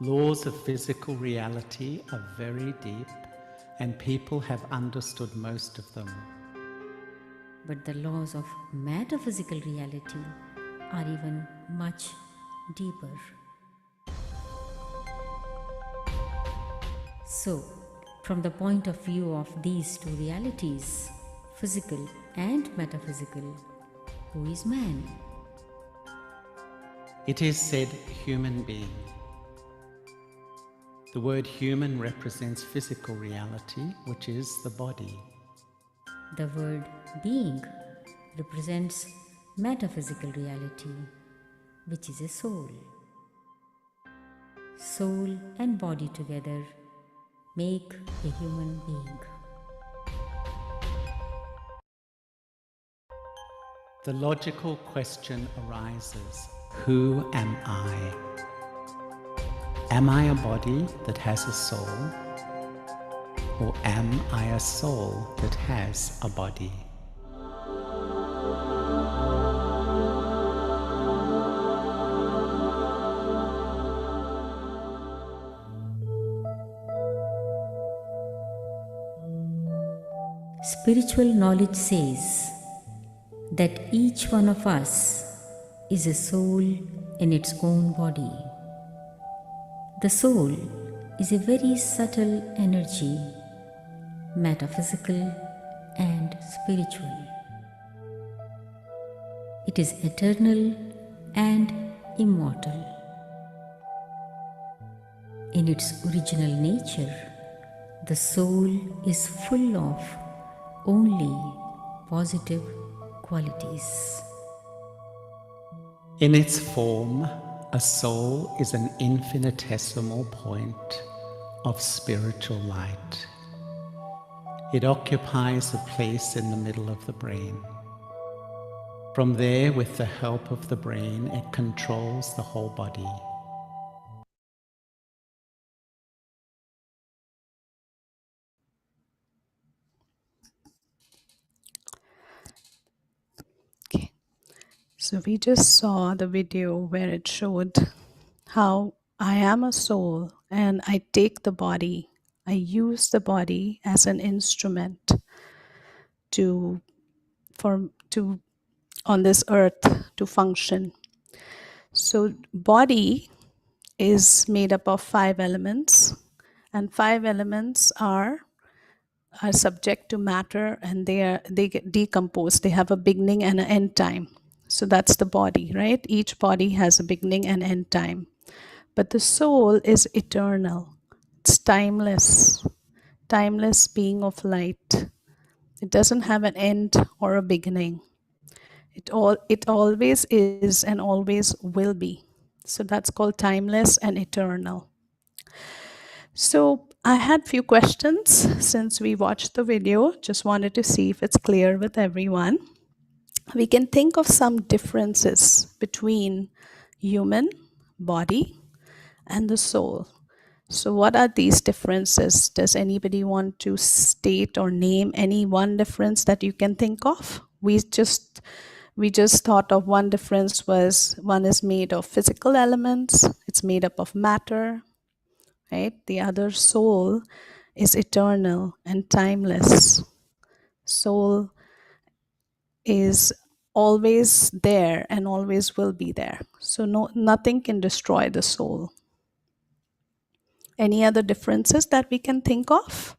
Laws of physical reality are very deep, and people have understood most of them. But the laws of metaphysical reality are even much deeper. So, from the point of view of these two realities, physical and metaphysical, who is man? It is said human being. The word human represents physical reality, which is the body. The word being represents metaphysical reality, which is a soul. Soul and body together make a human being. The logical question arises, who am I? Am I a body that has a soul? Or am I a soul that has a body? Spiritual knowledge says that each one of us is a soul in its own body. The soul is a very subtle energy, metaphysical and spiritual. It is eternal and immortal. In its original nature, the soul is full of only positive qualities. In its form, a soul is an infinitesimal point of spiritual light. It occupies a place in the middle of the brain. From there, with the help of the brain, it controls the whole body. Okay, so we just saw the video where it showed how I am a soul and I take the body, I use the body as an instrument to on this earth to function. So body is made up of 5 elements, and 5 elements are subject to matter, and they get decomposed. They have a beginning and an end time. So that's the body, right? Each body has a beginning and end time. But the soul is eternal. It's timeless. Timeless being of light. It doesn't have an end or a beginning. It always is and always will be. So that's called timeless and eternal. So I had few questions since we watched the video. Just wanted to see if it's clear with everyone. We can think of some differences between human body and the soul. So what are these differences? Does anybody want to state or name any one difference that you can think of? We just thought of one difference was one is made of physical elements, it's made up of matter, right? The other soul is eternal and timeless. Soul is always there and always will be there. So nothing can destroy the soul. Any other differences that we can think of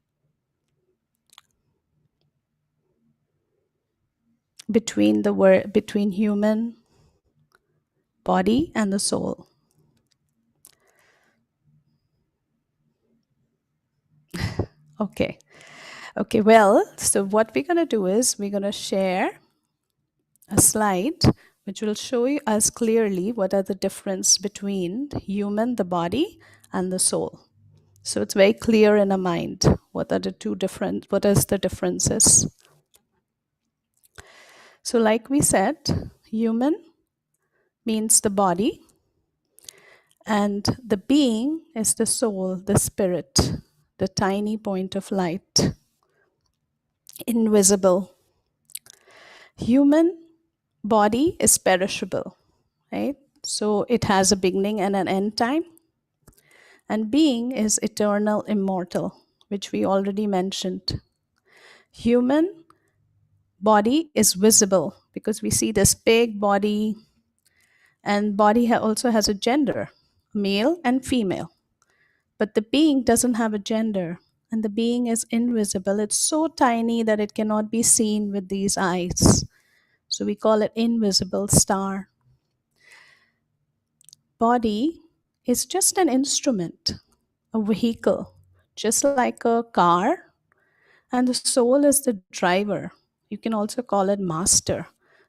between between human body and the soul? Okay. Okay, well, so what we're going to do is we're going to share a slide which will show you us clearly what are the difference between human, the body, and the soul. So it's very clear in our mind what are the what is the differences. So like we said, human means the body, and the being is the soul, the spirit, the tiny point of light, invisible. Human body is perishable, right? So it has a beginning and an end time. And being is eternal, immortal, which we already mentioned. Human body is visible because we see this big body, and body also has a gender, male and female. But the being doesn't have a gender, and the being is invisible. It's so tiny that it cannot be seen with these eyes. So we call it invisible star. Body is just an instrument, a vehicle, just like a car, and the soul is the driver. You can also call it master,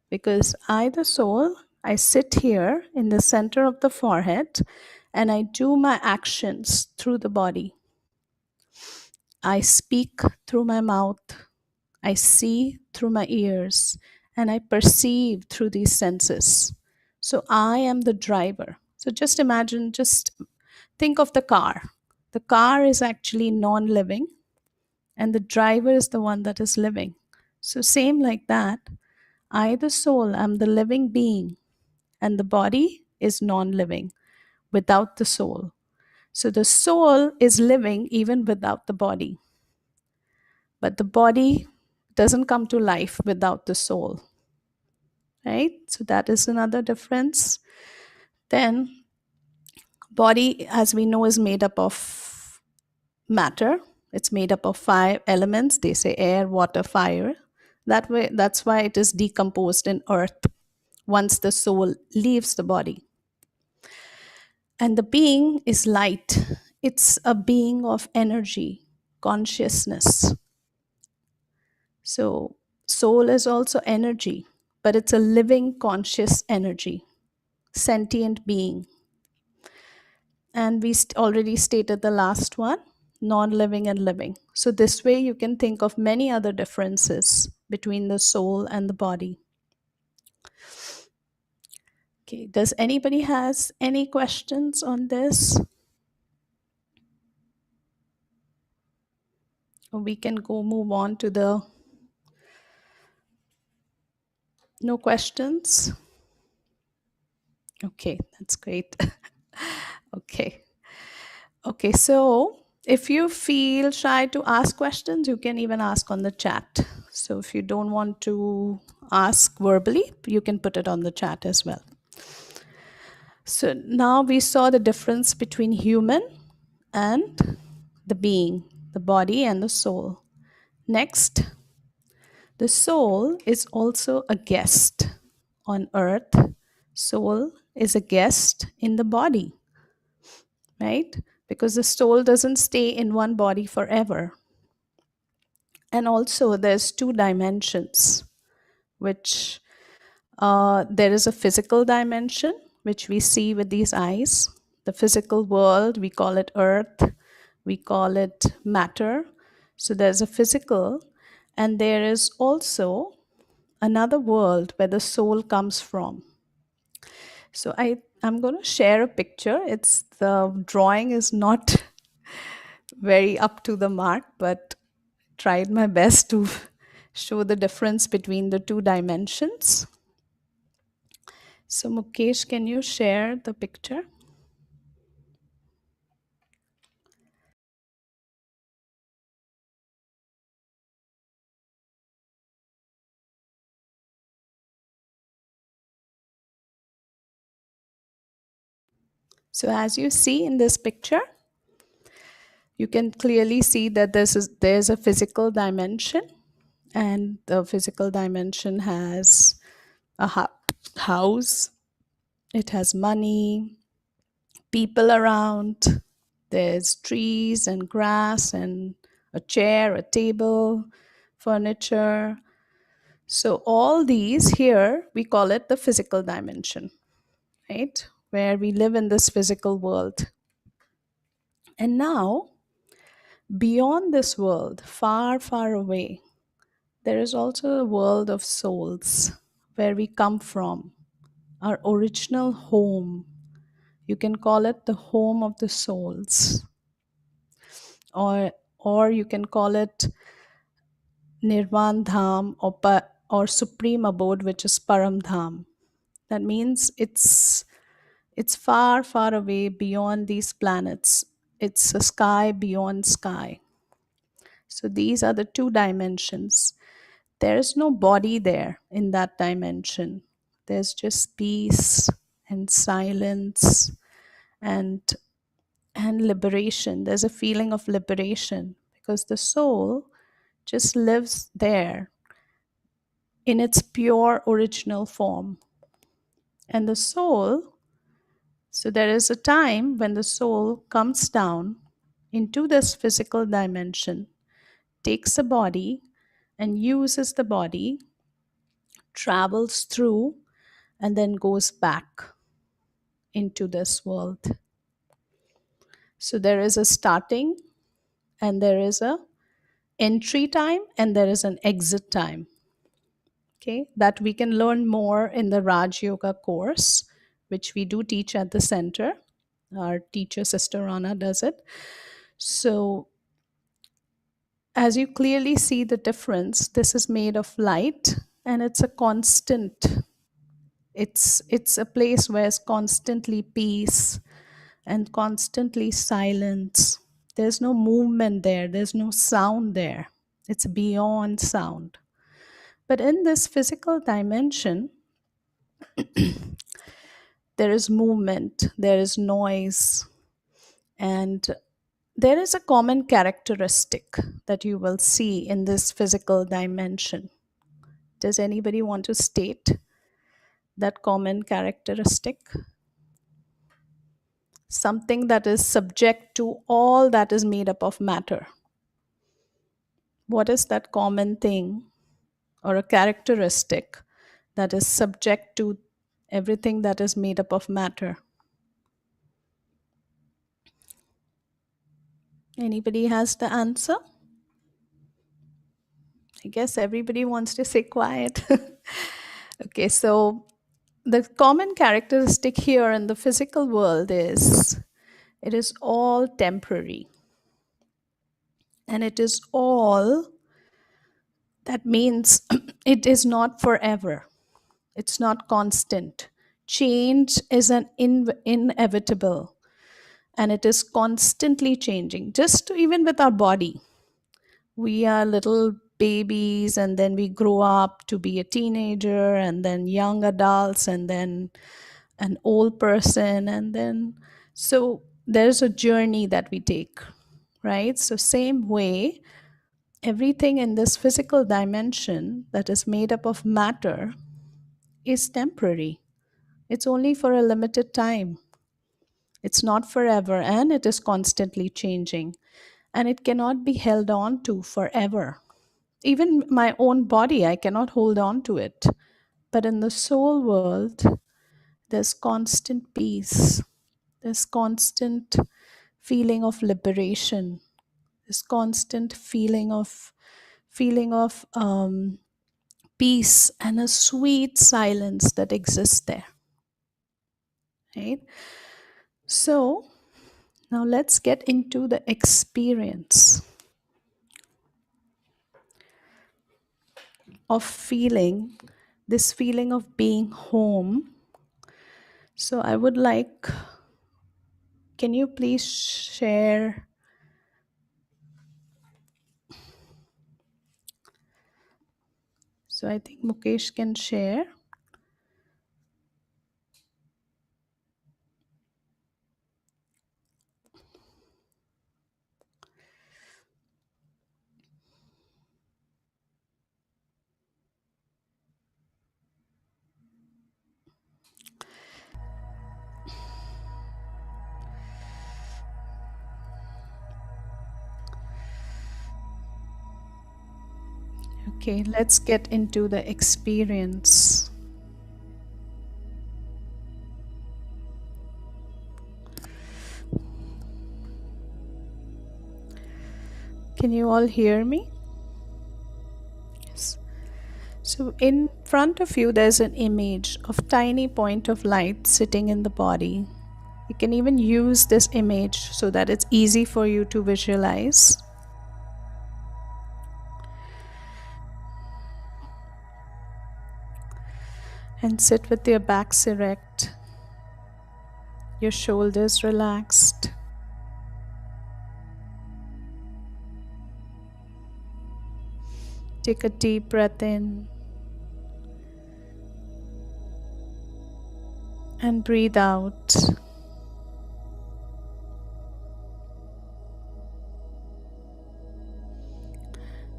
because I, the soul, I sit here in the center of the forehead and I do my actions through the body. I speak through my mouth, I see through my ears, and I perceive through these senses. So I am the driver. So just imagine, just think of the car. The car is actually non living, and the driver is the one that is living. So, same like that, I, the soul, am the living being, and the body is non living without the soul. So, the soul is living even without the body, but the body doesn't come to life without the soul, right? So, that is another difference. Then, body, as we know, is made up of matter. It's made up of 5 elements. They say air, water, fire. That's why it is decomposed in earth once the soul leaves the body. And the being is light. It's a being of energy, consciousness. So soul is also energy, but it's a living conscious energy, sentient being. And we already stated the last one, non-living and living. So this way you can think of many other differences between the soul and the body. Okay, does anybody has any questions on this? Or we can go move on to the no questions. Okay, that's great. Okay. Okay, so if you feel shy to ask questions, you can even ask on the chat. So if you don't want to ask verbally, you can put it on the chat as well. So now we saw the difference between human and the being, the body and the soul. Next, the soul is also a guest on earth. Soul is a guest in the body, right? Because the soul doesn't stay in one body forever. And also there's 2 dimensions, which there is a physical dimension, which we see with these eyes. The physical world, we call it earth, we call it matter. So there's a physical, and there is also another world where the soul comes from. So I'm going to share a picture. It's the drawing is not very up to the mark, but tried my best to show the difference between the 2 dimensions. So Mukesh, can you share the picture? So as you see in this picture, you can clearly see that there's a physical dimension, and the physical dimension has a house, it has money, people around, there's trees and grass and a chair, a table, furniture. So all these here, we call it the physical dimension, right? Where we live in this physical world. And now, beyond this world, far, far away, there is also a world of souls where we come from, our original home. You can call it the home of the souls, or you can call it Nirvan Dham, or supreme abode, which is Param Dham. That means it's far, far away beyond these planets. it's a sky beyond sky. So these are the two dimensions. There is no body there in that dimension. There's just peace and silence and liberation. There's a feeling of liberation because the soul just lives there in its pure original form. And the soul, so there is a time when the soul comes down into this physical dimension, takes a body and uses the body, travels through, and then goes back into this world. So there is a starting, and there is a entry time, and there is an exit time. Okay, that we can learn more in the Raj Yoga course, which we do teach at the center. Our teacher, Sister Rana, does it. So as you clearly see the difference, this is made of light, and it's a constant. It's a place where it's constantly peace and constantly silence. There's no movement there, there's no sound there. It's beyond sound. But in this physical dimension, there is movement, there is noise, and there is a common characteristic that you will see in this physical dimension. Does anybody want to state that common characteristic? Something that is subject to all that is made up of matter. What is that common thing or a characteristic that is subject to everything that is made up of matter? Anybody has the answer? I guess everybody wants to say quiet. Okay, so the common characteristic here in the physical world is it is all temporary. And it is all, that means it is not forever. It's not constant. Change is an inevitable, and it is constantly changing. Just even with our body, we are little babies, and then we grow up to be a teenager, and then young adults, and then an old person, and then so there's a journey that we take, right? So same way, everything in this physical dimension that is made up of matter is temporary. It's only for a limited time. It's not forever, and it is constantly changing, and it cannot be held on to forever. Even my own body, I cannot hold on to it. But in the soul world, there's constant peace, there's constant feeling of liberation, this constant feeling of peace and a sweet silence that exists there, right? So now let's get into the experience of feeling, this feeling of being home. So I would like, can you please share? So I think Mukesh can share. Okay, let's get into the experience. Can you all hear me? Yes. So in front of you, there's an image of tiny point of light sitting in the body. You can even use this image so that it's easy for you to visualize. And sit with your backs erect, your shoulders relaxed, Take a deep breath in and breathe out.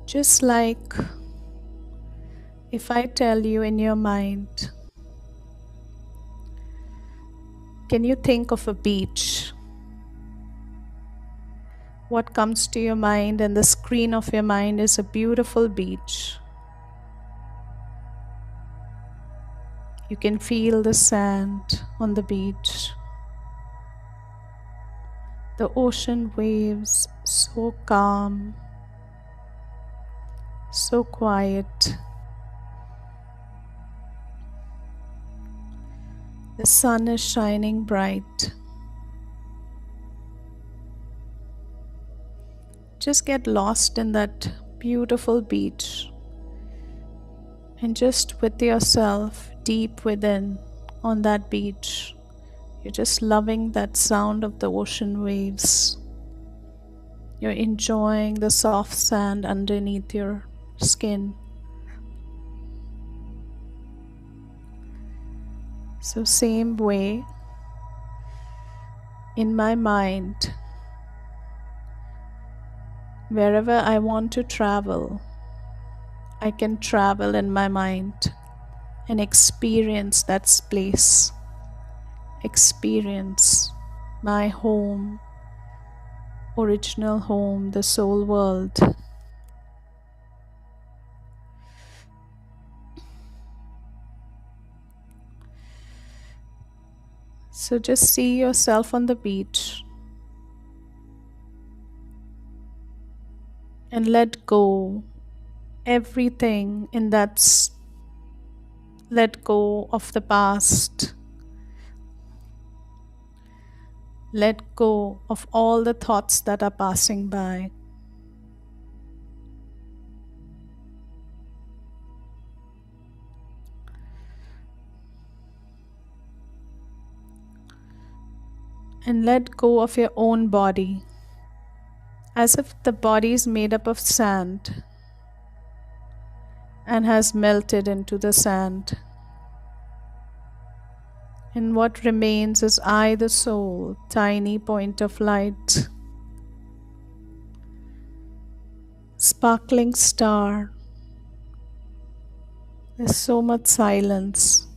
Just like if I tell you in your mind, can you think of a beach? What comes to your mind and the screen of your mind is a beautiful beach. You can feel the sand on the beach, the ocean waves, so calm, so quiet. The sun is shining bright. Just get lost in that beautiful beach and just with yourself deep within on that beach. You're just loving that sound of the ocean waves. You're enjoying the soft sand underneath your skin. So same way, in my mind, wherever I want to travel, I can travel in my mind and experience that place, experience my home, original home, the soul world. So just see yourself on the beach and let go everything in that. Let go of the past. Let go of all the thoughts that are passing by. And let go of your own body, as if the body is made up of sand and has melted into the sand. And what remains is I, the soul, tiny point of light, sparkling star. There's so much silence.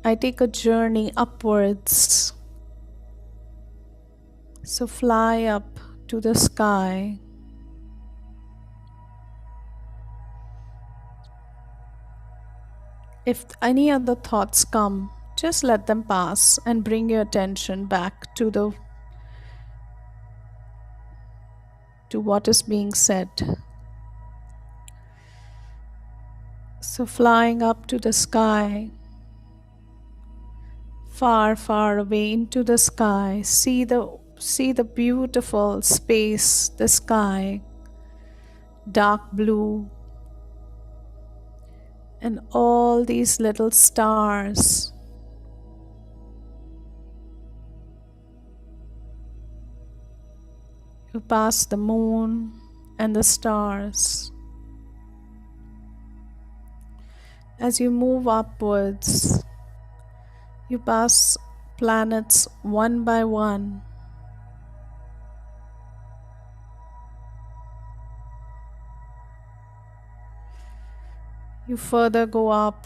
I take a journey upwards. So fly up to the sky. If any other thoughts come, just let them pass and bring your attention back to what is being said. So flying up to the sky, far, far away into the sky, see the beautiful space, the sky, dark blue, and all these little stars. You pass the moon and the stars. As you move upwards, you pass planets one by one. You further go up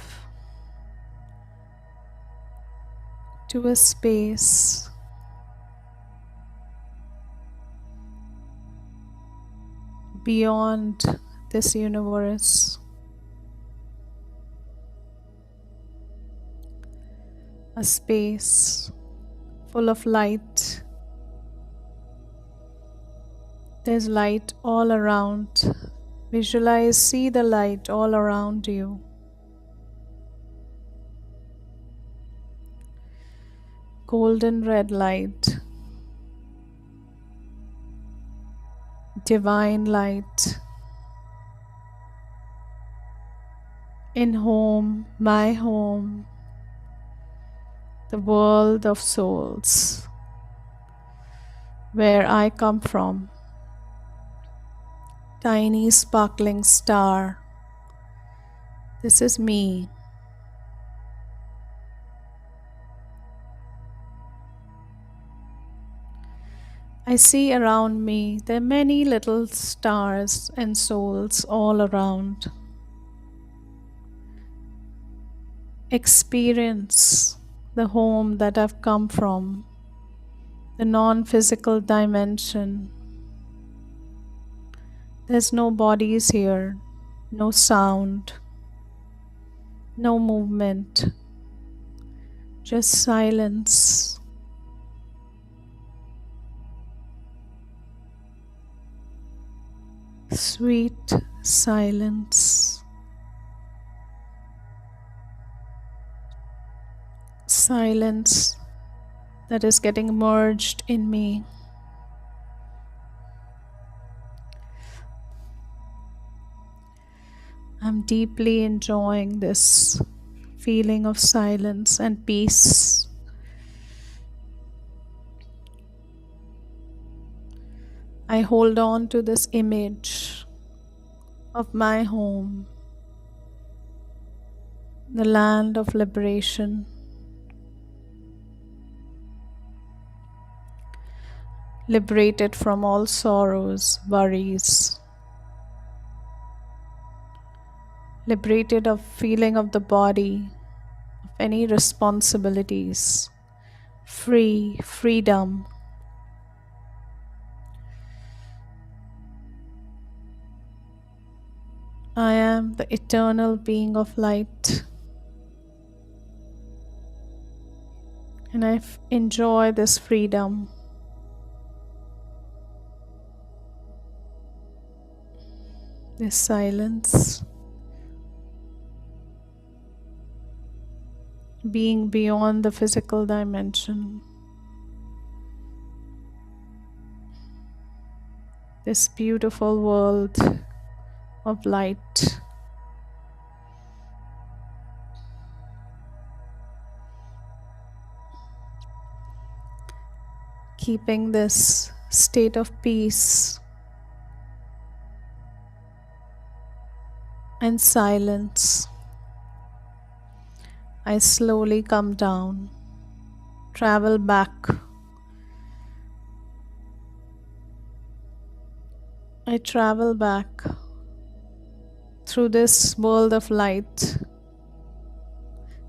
to a space beyond this universe. A space full of light. There's light all around. Visualize, see the light all around you. Golden red light. Divine light. In home, my home, the world of souls, where I come from, tiny sparkling star. This is me. I see around me there are many little stars and souls all around. Experience the home that I've come from, the non physical dimension. There's no bodies here, no sound, no movement, just silence. Sweet silence. Silence that is getting merged in me. I'm deeply enjoying this feeling of silence and peace. I hold on to this image of my home, the land of liberation, liberated from all sorrows, worries, liberated of feeling of the body, of any responsibilities, freedom. I am the eternal being of light, and I enjoy this freedom. This silence, being beyond the physical dimension. This beautiful world of light. Keeping this state of peace and silence, I slowly come down, travel back. I travel back through this world of light.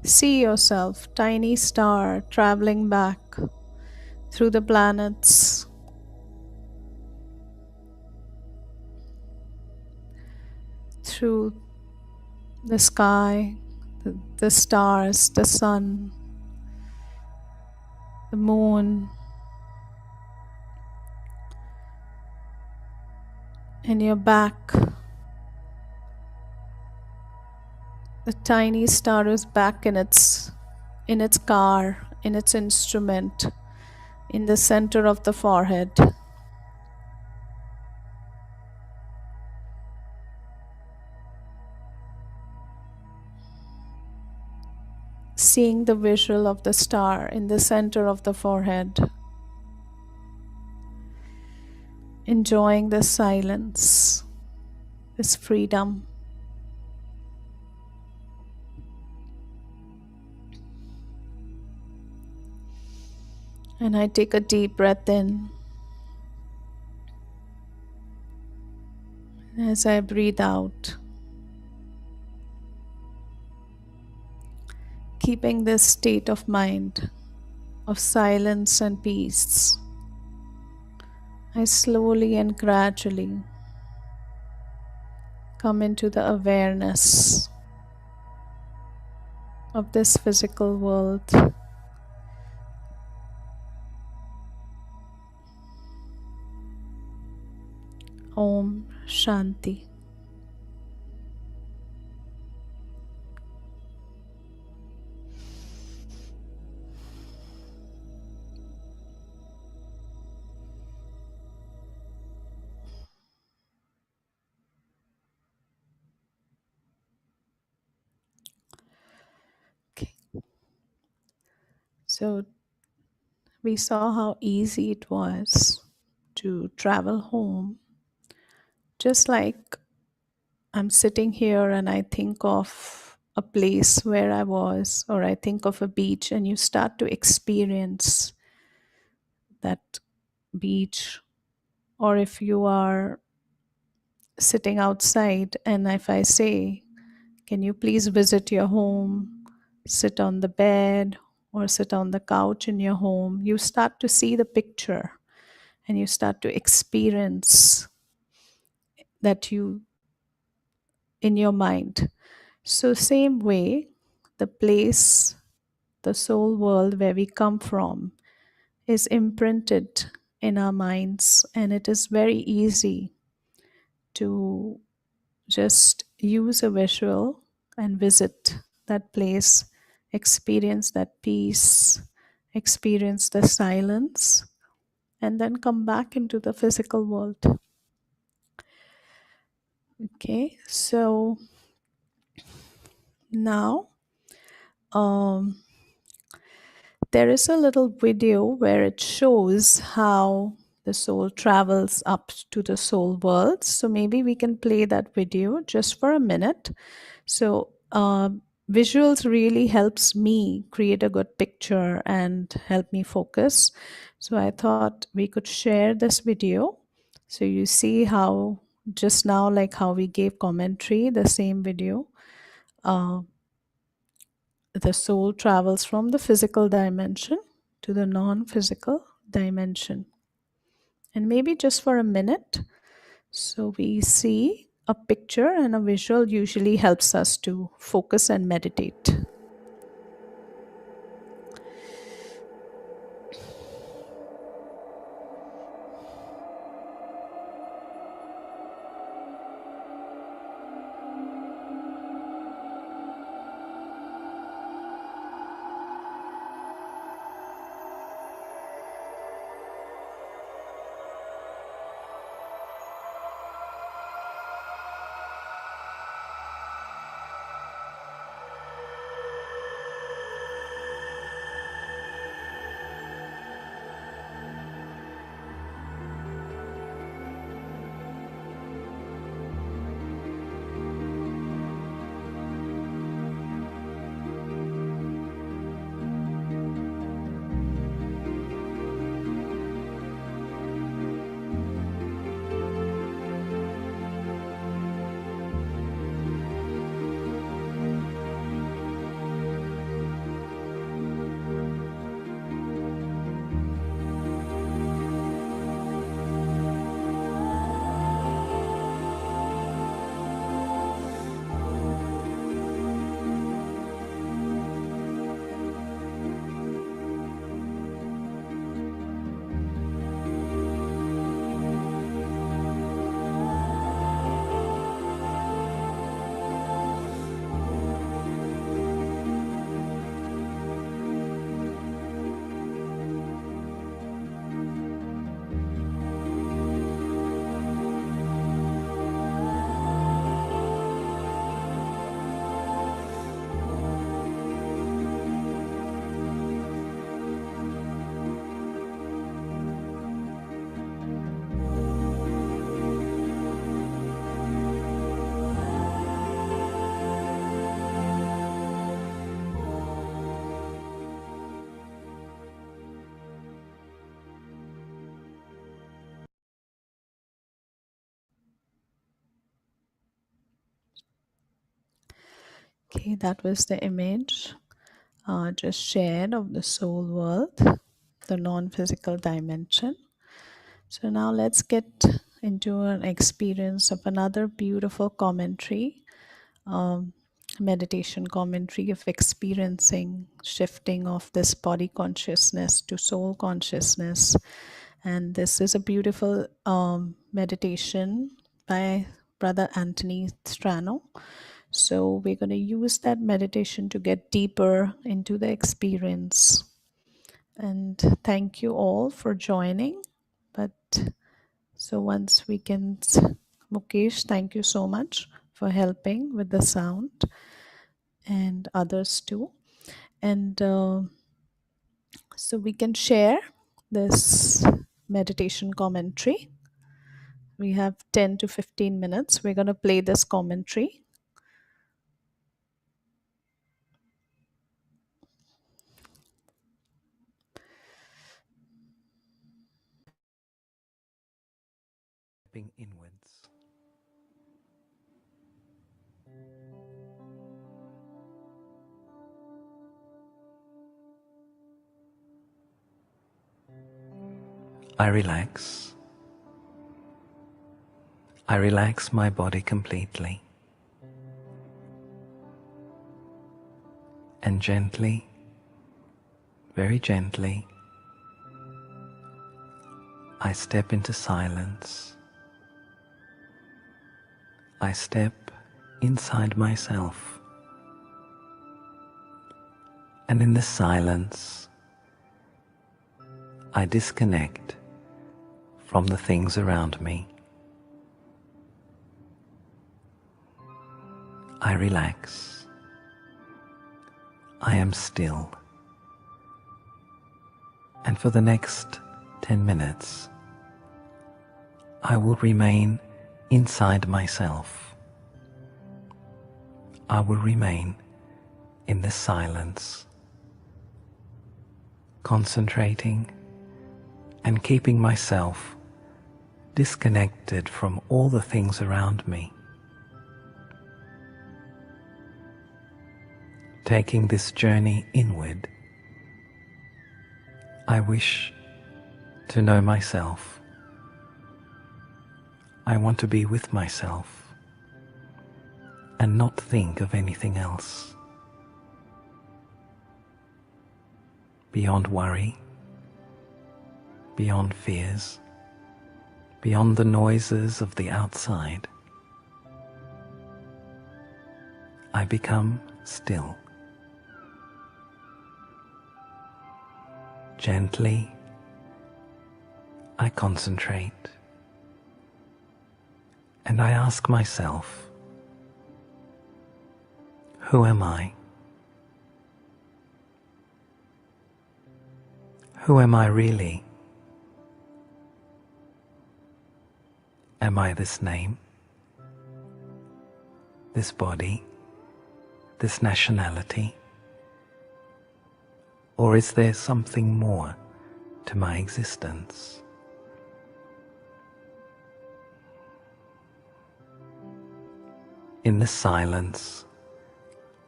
See yourself, tiny star, traveling back through the planets, through the sky, the stars, the sun, the moon, and you're back. The tiny star is back in its car, in its instrument, in the center of the forehead. Seeing the visual of the star in the center of the forehead. Enjoying the silence, this freedom. And I take a deep breath in. As I breathe out, keeping this state of mind of silence and peace, I slowly and gradually come into the awareness of this physical world. Om Shanti. Okay. So we saw how easy it was to travel home just like I'm sitting here and I think of a place where I was, or I think of a beach, and you start to experience that beach. Or if you are sitting outside, and if I say, can you please visit your home, sit on the bed, or sit on the couch in your home, you start to see the picture and you start to experience that you in your mind. So, same way, the place, the soul world where we come from is imprinted in our minds, and it is very easy to just use a visual and visit that place, experience that peace, experience the silence, and then come back into the physical world. Okay, so now there is a little video where it shows how the soul travels up to the soul world. So maybe we can play that video just for a minute. So visuals really helps me create a good picture and help me focus. So I thought we could share this video. So you see how just now, like how we gave commentary, the same video. The soul travels from the physical dimension to the non physical dimension. And maybe just for a minute, so we see a picture, and a visual usually helps us to focus and meditate. Okay, that was the image just shared of the soul world, the non physical dimension. So now let's get into an experience of another beautiful commentary, um, meditation commentary of experiencing shifting of this body consciousness to soul consciousness. And this is a beautiful meditation by Brother Anthony Strano. So we're going to use that meditation to get deeper into the experience. And thank you all for joining. But so once we can, Mukesh, thank you so much for helping with the sound, and others too. And so we can share this meditation commentary. We have 10 to 15 minutes. We're going to play this commentary. Stepping inwards. I relax. I relax my body completely. And gently, very gently, I step into silence. I step inside myself. And in the silence, I disconnect from the things around me. I relax. I am still. And for the next 10 minutes, I will remain inside myself. I will remain in the silence, concentrating and keeping myself disconnected from all the things around me. Taking this journey inward, I wish to know myself. I want to be with myself and not think of anything else. Beyond worry, beyond fears, beyond the noises of the outside, I become still. Gently, I concentrate, and I ask myself, who am I? Who am I really? Am I this name, this body, this nationality? Or is there something more to my existence? In the silence,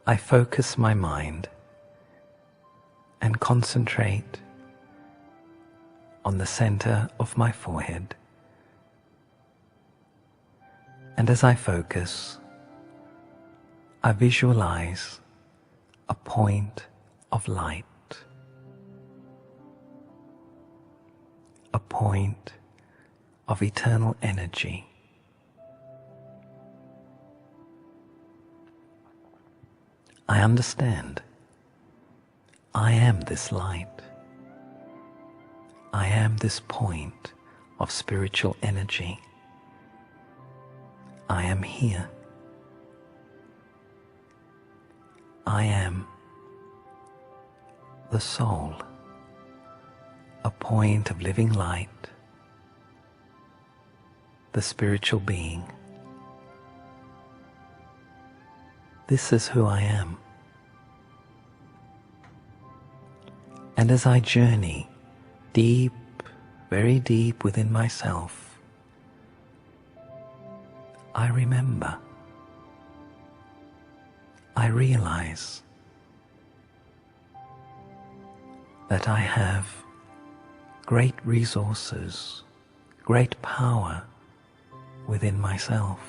I focus my mind and concentrate on the center of my forehead. And as I focus, I visualize a point of light, a point of eternal energy. I understand. I am this light. I am this point of spiritual energy. I am here. I am the soul, a point of living light, the spiritual being. This is who I am. And as I journey deep, very deep within myself, I remember, I realize that I have great resources, great power within myself.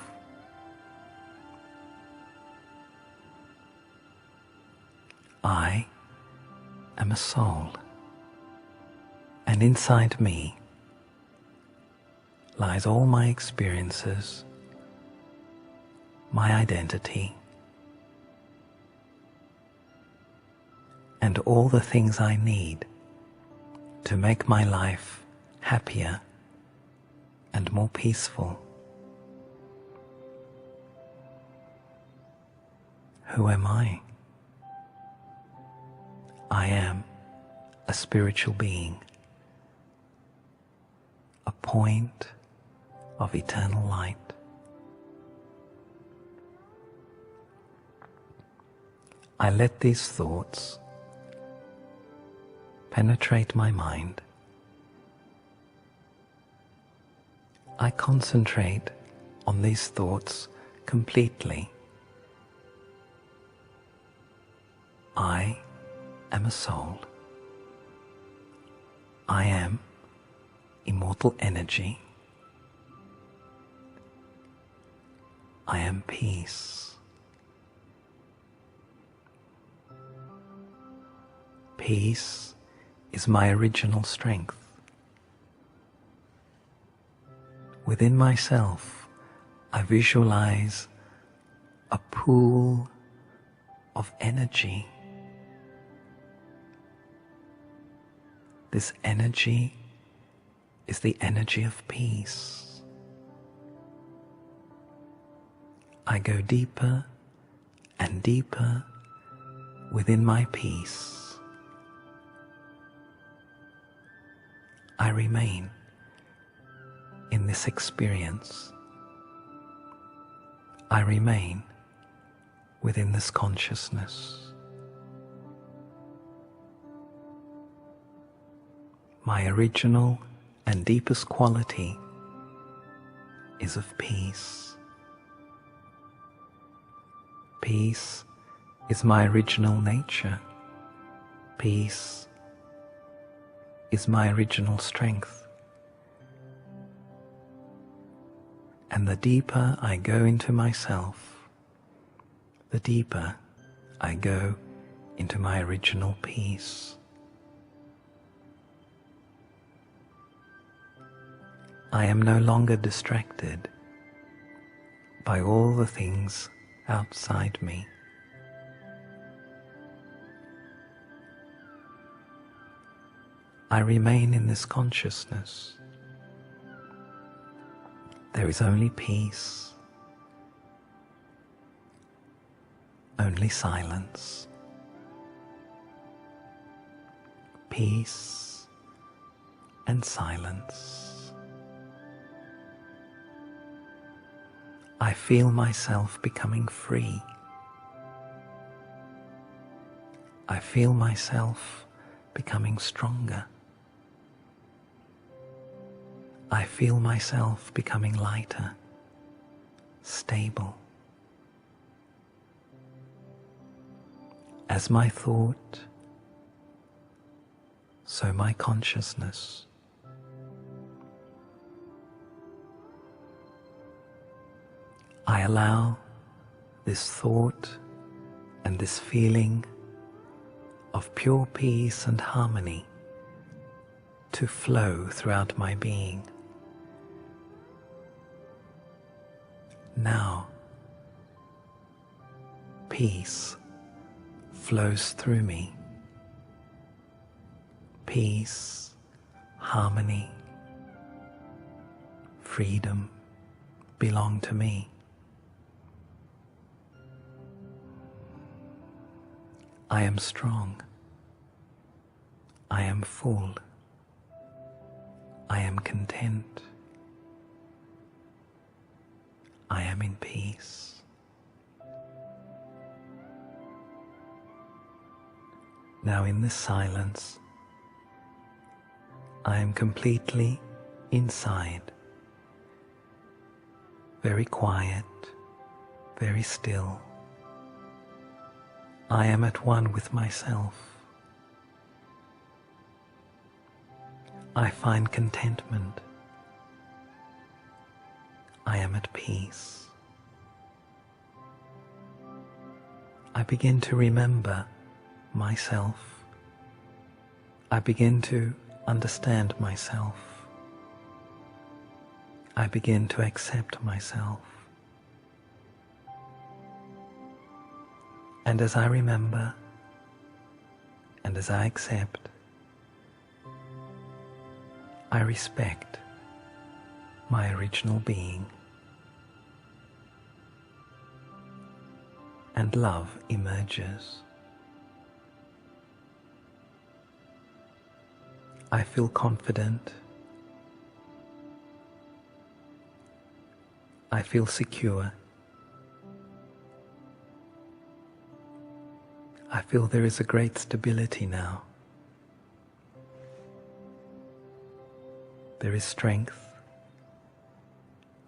I am a soul, and inside me lies all my experiences, my identity, and all the things I need to make my life happier and more peaceful. Who am I? I am a spiritual being, a point of eternal light. I let these thoughts penetrate my mind. I concentrate on these thoughts completely. I am a soul. I am immortal energy. I am peace. Peace is my original strength. Within myself, I visualize a pool of energy. This energy is the energy of peace. I go deeper and deeper within my peace. I remain in this experience. I remain within this consciousness. My original and deepest quality is of peace. Peace is my original nature. Peace is my original strength. And the deeper I go into myself, the deeper I go into my original peace. I am no longer distracted by all the things outside me. I remain in this consciousness. There is only peace, only silence. Peace and silence. I feel myself becoming free. I feel myself becoming stronger. I feel myself becoming lighter, stable. As my thought, so my consciousness. I allow this thought and this feeling of pure peace and harmony to flow throughout my being. Now, peace flows through me. Peace, harmony, freedom belong to me. I am strong. I am full. I am content. I am in peace. Now in this silence, I am completely inside, very quiet, very still. I am at one with myself. I find contentment. I am at peace. I begin to remember myself. I begin to understand myself. I begin to accept myself. And as I remember, and as I accept, I respect my original being, and love emerges. I feel confident. I feel secure. I feel there is a great stability now. There is strength,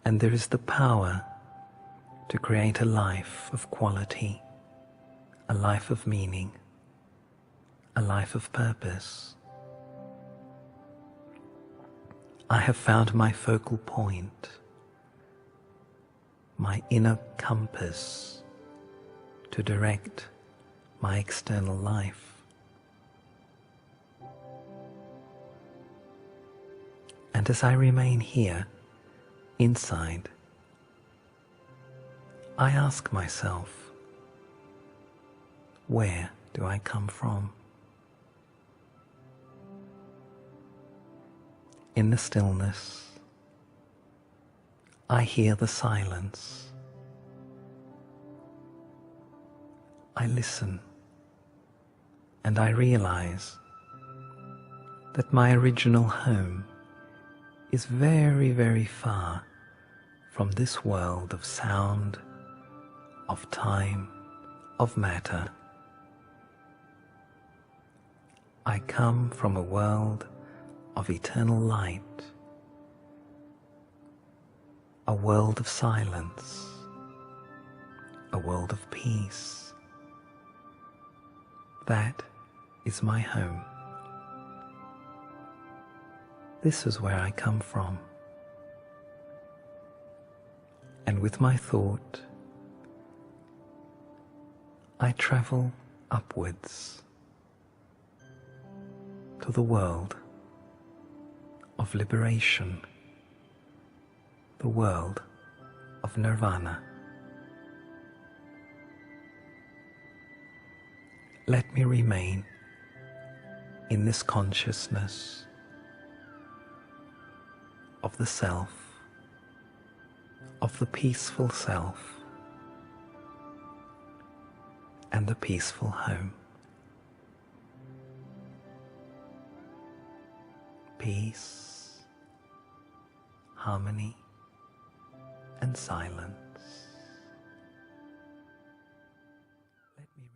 and there is the power to create a life of quality, a life of meaning, a life of purpose. I have found my focal point, my inner compass to direct my external life. And as I remain here, inside, I ask myself, where do I come from? In the stillness, I hear the silence. I listen, and I realize that my original home is very, very far from this world of sound, of time, of matter. I come from a world of eternal light, a world of silence, a world of peace. That is my home. This is where I come from. And with my thought, I travel upwards to the world of liberation, the world of nirvana. Let me remain in this consciousness of the self, of the peaceful self, and the peaceful home. Peace, harmony, and silence. Let me remain.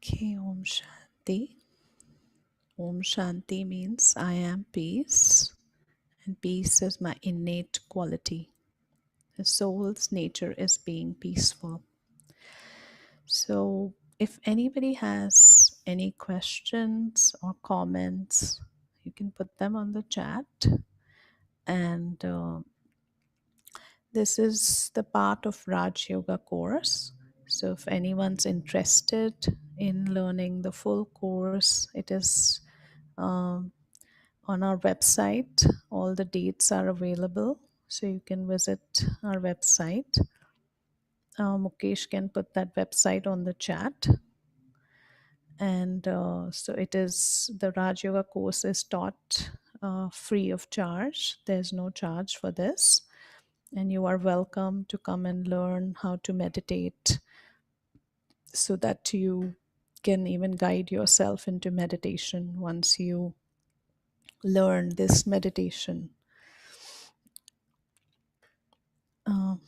Okay, Om Shanti. Om Shanti means I am peace, and peace is my innate quality. The soul's nature is being peaceful. So, if anybody has any questions or comments, you can put them on the chat. And this is the part of Raj Yoga course. So, if anyone's interested in learning the full course, it is on our website. All the dates are available, so you can visit our website. Mukesh can put that website on the chat. And so it is, the Raj Yoga course is taught free of charge. There's no charge for this. And you are welcome to come and learn how to meditate so that you can even guide yourself into meditation once you learn this meditation. I'm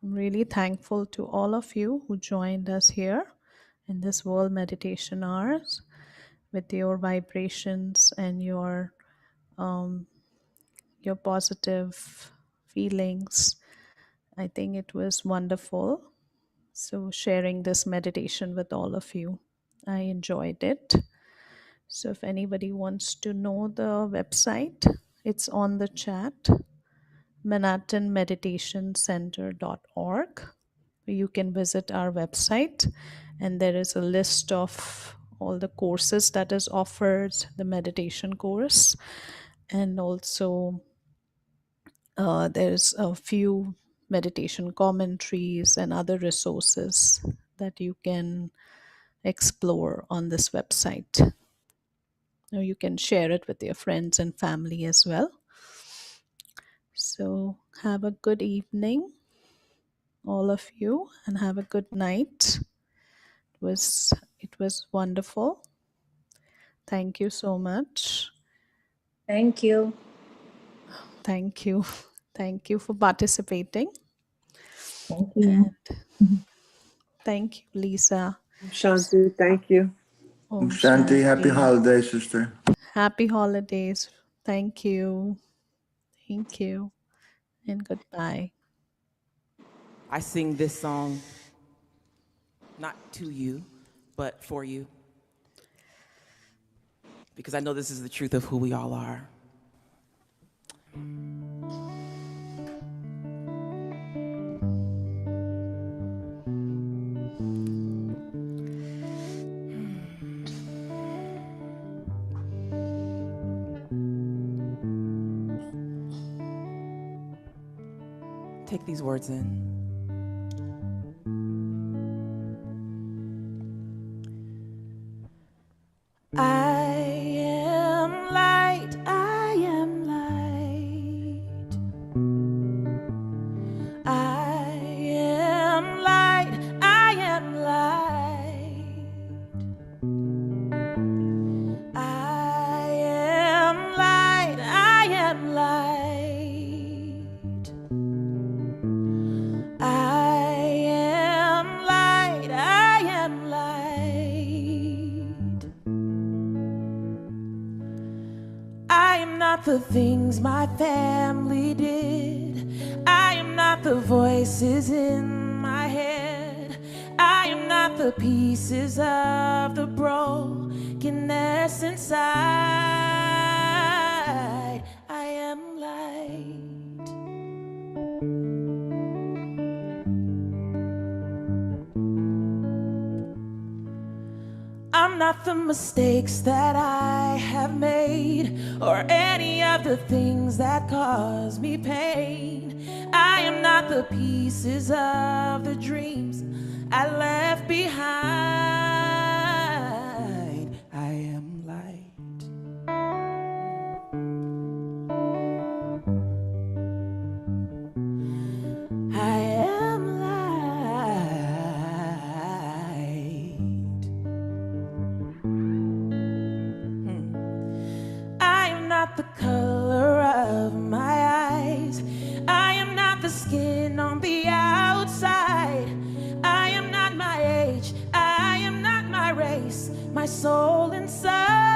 really thankful to all of you who joined us here in this World Meditation Hours with your vibrations and your positive feelings. I think it was wonderful. So sharing this meditation with all of you, I enjoyed it. So if anybody wants to know the website, it's on the chat, manhattanmeditationcenter.org. You can visit our website, and there is a list of all the courses that is offered, the meditation course, and also there's a few meditation commentaries and other resources that you can explore on this website. Or you can share it with your friends and family as well. So, have a good evening, all of you, and have a good night. It was wonderful. Thank you so much. Thank you. Thank you. Thank you for participating. Thank you. Thank you, Lisa. Shanti, thank you. Om Shanti, happy Shanti. holidays, sister. Happy holidays. Thank you. Thank you. And goodbye. I sing this song not to you, but for you. Because I know this is the truth of who we all are. Take these words in. I am light, I am light. I am light, I am light. I am light, I am light. I am light, I am light. I am not the things my family did. I am not the voices in my head. I am not the pieces of the brokenness inside. I am light. I'm not the mistakes that I have made or any of the things that cause me pain. I am not the pieces of the dreams I left behind. I am light. I am light. I am not the color of my eyes. I am not the skin on the outside. I am not my age. I am not my race. My soul inside.